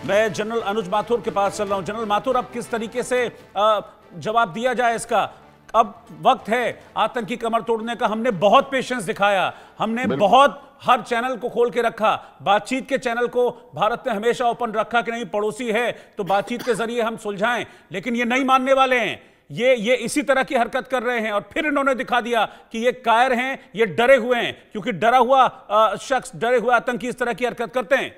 मैं जनरल अनुज माथुर के पास चल रहा हूं। जनरल माथुर, अब किस तरीके से जवाब दिया जाए इसका? अब वक्त है आतंकी कमर तोड़ने का। हमने बहुत पेशेंस दिखाया, हमने बहुत हर चैनल को खोल के रखा, बातचीत के चैनल को भारत ने हमेशा ओपन रखा कि नहीं पड़ोसी है तो बातचीत के जरिए हम सुलझाएं, लेकिन ये नहीं मानने वाले हैं। ये इसी तरह की हरकत कर रहे हैं और फिर इन्होंने दिखा दिया कि ये कायर हैं, ये डरे हुए हैं, क्योंकि डरा हुआ शख्स, डरे हुए आतंकी इस तरह की हरकत करते हैं।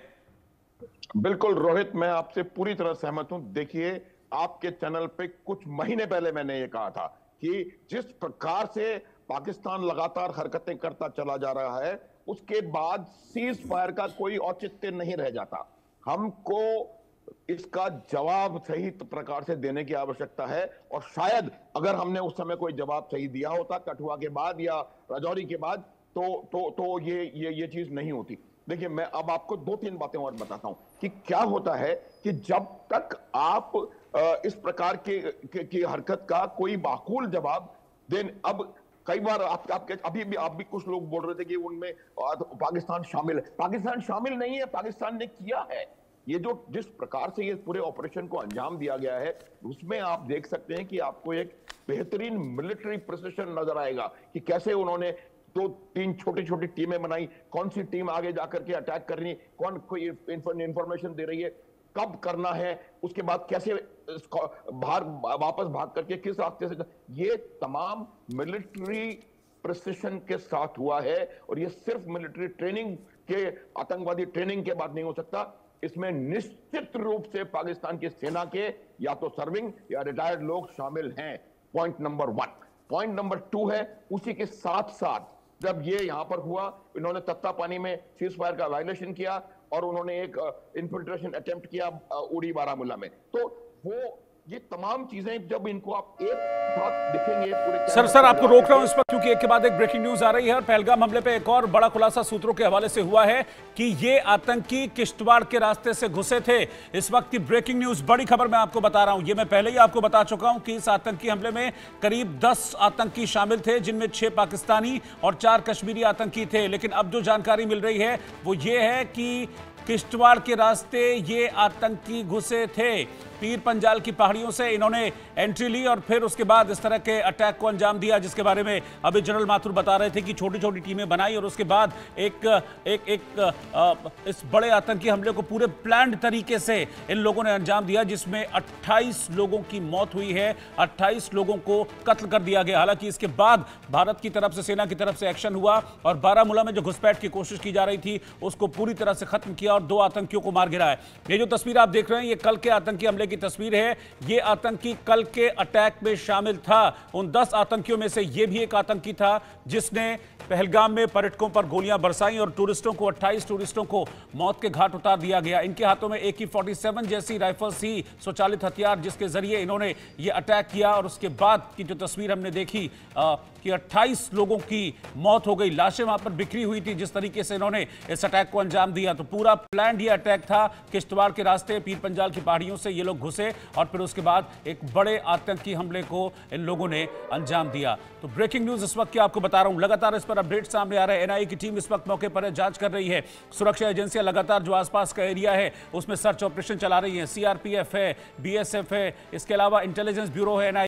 बिल्कुल रोहित, मैं आपसे पूरी तरह सहमत हूं। देखिए, आपके चैनल पे कुछ महीने पहले मैंने ये कहा था कि जिस प्रकार से पाकिस्तान लगातार हरकतें करता चला जा रहा है, उसके बाद सीज फायर का कोई औचित्य नहीं रह जाता। हमको इसका जवाब सही प्रकार से देने की आवश्यकता है, और शायद अगर हमने उस समय कोई जवाब सही दिया होता कठुआ के बाद या राजौरी के बाद, तो ये चीज नहीं होती। देखिए, मैं अब आपको 2-3 बातें और बताता हूं कि क्या होता है कि जब तक आप इस प्रकार की हरकत का कोई माकूल जवाब दें। अब कई बार अभी भी आप भी कुछ लोग बोल रहे थे कि उनमें पाकिस्तान शामिल है। पाकिस्तान शामिल नहीं है, पाकिस्तान ने किया है। ये जिस प्रकार से ये पूरे ऑपरेशन को अंजाम दिया गया है, उसमें आप देख सकते हैं कि आपको एक बेहतरीन मिलिट्री प्रिसिशन नजर आएगा कि कैसे उन्होंने 2-3 छोटी-छोटी टीमें बनाई, कौन सी टीम आगे जाकर के अटैक कर रही, कौन कोई इंफॉर्मेशन दे रही है, कब करना है, उसके बाद कैसे वापस भाग करके किस रास्ते से, ये तमाम मिलिट्री प्रिसिशन के साथ हुआ है। और ये सिर्फ मिलिट्री ट्रेनिंग के, आतंकवादी ट्रेनिंग के बाद नहीं हो सकता। इसमें निश्चित रूप से पाकिस्तान की सेना के या तो सर्विंग या रिटायर्ड लोग शामिल हैं। Point number 1। पॉइंट नंबर 2 है, उसी के साथ साथ जब ये यहां पर हुआ, इन्होंने तत्ता पानी में सीज फायर का वायलेशन किया और उन्होंने एक इन्फिल्ट्रेशन अटेम्प्ट किया उड़ी बारामूला में। तो वो ये तमाम चीजें जब इनको आप एक साथ दिखेंगे पूरे। सर आपको रोक रहा हूं इस पर, क्योंकि एक के बाद एक ब्रेकिंग न्यूज आ रही है और पहलगाम हमले पे एक और बड़ा खुलासा सूत्रों के हवाले से हुआ है कि ये आतंकी किश्तवाड़ के रास्ते से घुसे थे। इस वक्त की ब्रेकिंग न्यूज, बड़ी खबर मैं आपको बता रहा हूं। ये मैं पहले ही आपको बता चुका हूं कि इस आतंकी हमले में करीब 10 आतंकी शामिल थे, जिनमें 6 पाकिस्तानी और 4 कश्मीरी आतंकी थे। लेकिन अब जो जानकारी मिल रही है वो ये है कि किश्तवाड़ के रास्ते ये आतंकी घुसे थे। पीर पंजाल की पहाड़ियों से इन्होंने एंट्री ली और फिर उसके बाद इस तरह के अटैक को अंजाम दिया, जिसके बारे में अभी जनरल माथुर बता रहे थे कि छोटी छोटी टीमें बनाई और उसके बाद इस बड़े आतंकी हमले को पूरे प्लान्ड तरीके से इन लोगों ने अंजाम दिया, जिसमें 28 लोगों की मौत हुई है, 28 लोगों को कत्ल कर दिया गया। हालांकि इसके बाद भारत की तरफ से, सेना की तरफ से एक्शन हुआ और बारामूला में जो घुसपैठ की कोशिश की जा रही थी उसको पूरी तरह से खत्म किया और 2 आतंकियों को मार गिराया। ये जो तस्वीर आप देख रहे हैं, ये कल के आतंकी हमले की तस्वीर है। ये आतंकी कल के अटैक में शामिल था। उन 10 आतंकियों में से ये भी एक आतंकी था जिसने पहलगाम में पर्यटकों पर गोलियां बरसाई और टूरिस्टों को, 28 टूरिस्टों को मौत के घाट उतार दिया गया। इनके हाथों में AK-47 जैसी राइफल्स ही स्वचालित हथियार, जिसके जरिए इन्होंने ये अटैक किया। और उसके बाद की जो तस्वीर हमने देखी कि 28 लोगों की मौत हो गई, लाशें वहां पर बिखरी हुई थी। जिस तरीके से इन्होंने इस अटैक को अंजाम दिया, तो पूरा प्लान ये अटैक था। किश्तवाड़ के रास्ते पीर पंजाल की पहाड़ियों से ये लोग घुसे और फिर उसके बाद एक बड़े आतंकी हमले को इन लोगों ने अंजाम दिया। तो ब्रेकिंग न्यूज इस वक्त की आपको बता रहा हूं, लगातार इस पर अपडेट सामने आ रहे हैं। NIA की टीम इस वक्त मौके पर जांच कर रही है। सुरक्षा एजेंसियां लगातार जो आसपास का एरिया है उसमें सर्च ऑपरेशन चला रही है। CRPF है, BSF है, इसके अलावा इंटेलिजेंस ब्यूरो है, NIA